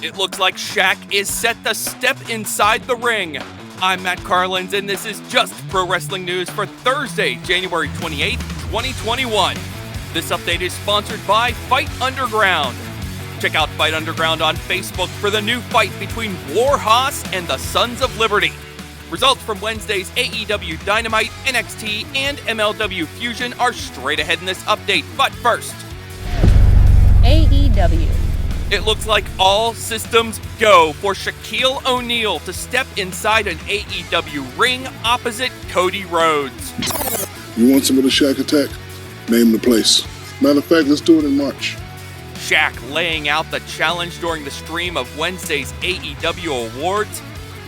It looks like Shaq is set to step inside the ring. I'm Matt Carlins, and this is just pro wrestling news for Thursday, January 28th, 2021. This update is sponsored by Fight Underground. Check out Fight Underground on Facebook for the new fight between Warhorse and the Sons of Liberty. Results from Wednesday's AEW Dynamite, NXT, and MLW Fusion are straight ahead in this update, but first, AEW. It looks like all systems go for Shaquille O'Neal to step inside an AEW ring opposite Cody Rhodes. You want some of the Shaq attack? Name the place. Matter of fact, let's do it in March. Shaq laying out the challenge during the stream of Wednesday's AEW Awards.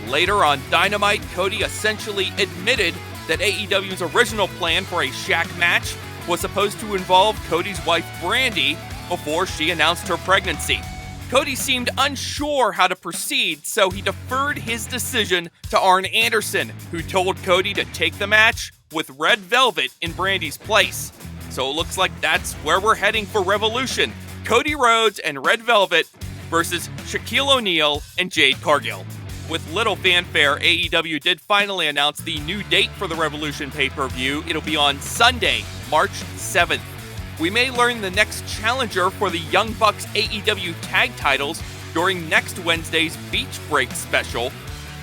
Later on Dynamite, Cody essentially admitted that AEW's original plan for a Shaq match was supposed to involve Cody's wife Brandi before she announced her pregnancy. Cody seemed unsure how to proceed, so he deferred his decision to Arn Anderson, who told Cody to take the match with Red Velvet in Brandi's place. So it looks like that's where we're heading for Revolution. Cody Rhodes and Red Velvet versus Shaquille O'Neal and Jade Cargill. With little fanfare, AEW did finally announce the new date for the Revolution pay-per-view. It'll be on Sunday, March 7th. We may learn the next challenger for the Young Bucks AEW tag titles during next Wednesday's Beach Break special.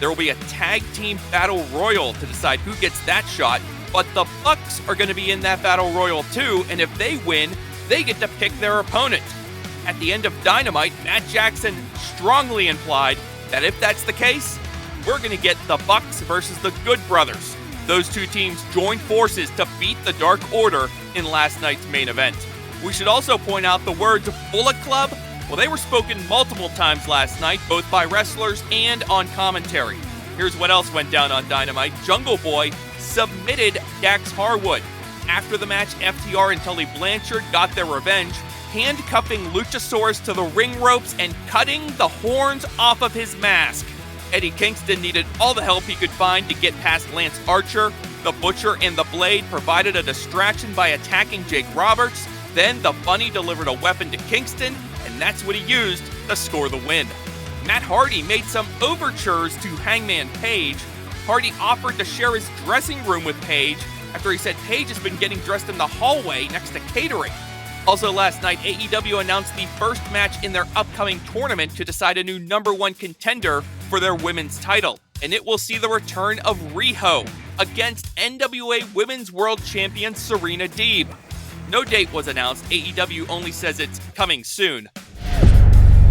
There will be a tag team battle royal to decide who gets that shot, but the Bucks are going to be in that battle royal too, and if they win, they get to pick their opponent. At the end of Dynamite, Matt Jackson strongly implied that if that's the case, we're going to get the Bucks versus the Good Brothers. Those two teams joined forces to beat the Dark Order in last night's main event. We should also point out the words Bullet Club. Well, they were spoken multiple times last night, both by wrestlers and on commentary. Here's what else went down on Dynamite. Jungle Boy submitted Dax Harwood. After the match, FTR and Tully Blanchard got their revenge, handcuffing Luchasaurus to the ring ropes and cutting the horns off of his mask. Eddie Kingston needed all the help he could find to get past Lance Archer. The Butcher and the Blade provided a distraction by attacking Jake Roberts. Then the Bunny delivered a weapon to Kingston, and that's what he used to score the win. Matt Hardy made some overtures to Hangman Page. Hardy offered to share his dressing room with Page after he said Page has been getting dressed in the hallway next to catering. Also last night, AEW announced the first match in their upcoming tournament to decide a new number one contender for their women's title, and it will see the return of Riho against NWA Women's World Champion Serena Deeb. No date was announced. AEW only says it's coming soon.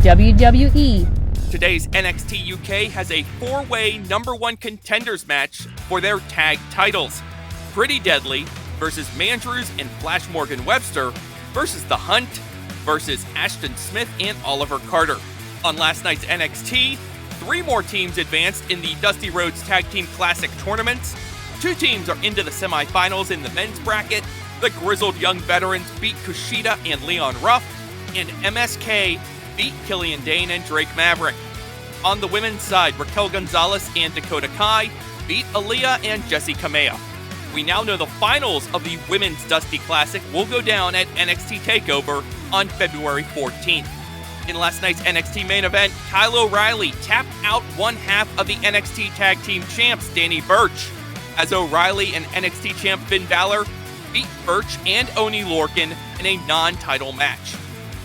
WWE. Today's NXT UK has a four-way number one contenders match for their tag titles. Pretty Deadly versus Mandrews and Flash Morgan Webster versus The Hunt versus Ashton Smith and Oliver Carter. On last night's NXT, three more teams advanced in the Dusty Rhodes Tag Team Classic tournaments. Two teams are into the semifinals in the men's bracket. The Grizzled Young Veterans beat Kushida and Leon Ruff, and MSK beat Killian Dane and Drake Maverick. On the women's side, Raquel Gonzalez and Dakota Kai beat Aaliyah and Jessie Kamea. We now know the finals of the Women's Dusty Classic will go down at NXT TakeOver on February 14th. In last night's NXT main event, Kyle O'Reilly tapped out one half of the NXT Tag Team Champs, Danny Burch, as O'Reilly and NXT champ Finn Balor beat Burch and Oney Lorcan in a non-title match.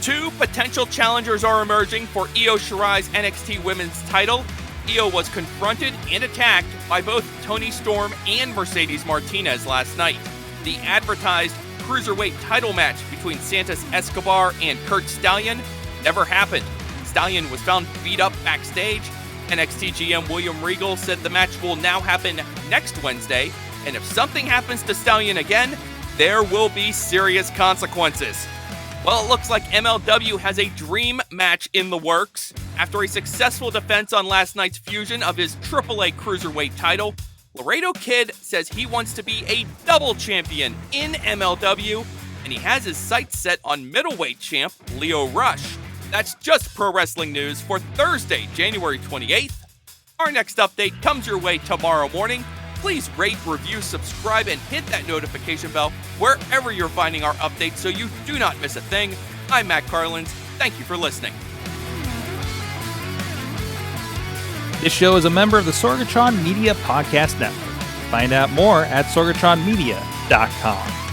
Two potential challengers are emerging for Io Shirai's NXT Women's title. Io was confronted and attacked by both Toni Storm and Mercedes Martinez last night. The advertised cruiserweight title match between Santos Escobar and Kurt Stallion never happened. Stallion was found beat up backstage. NXT GM William Regal said the match will now happen next Wednesday, and if something happens to Stallion again, there will be serious consequences. Well, it looks like MLW has a dream match in the works. After a successful defense on last night's Fusion of his AAA Cruiserweight title, Laredo Kid says he wants to be a double champion in MLW, and he has his sights set on middleweight champ Leo Rush. That's just pro wrestling news for Thursday, January 28th. Our next update comes your way tomorrow morning. Please rate, review, subscribe, and hit that notification bell wherever you're finding our updates so you do not miss a thing. I'm Matt Carlins. Thank you for listening. This show is a member of the Sorgatron Media Podcast Network. Find out more at sorgatronmedia.com.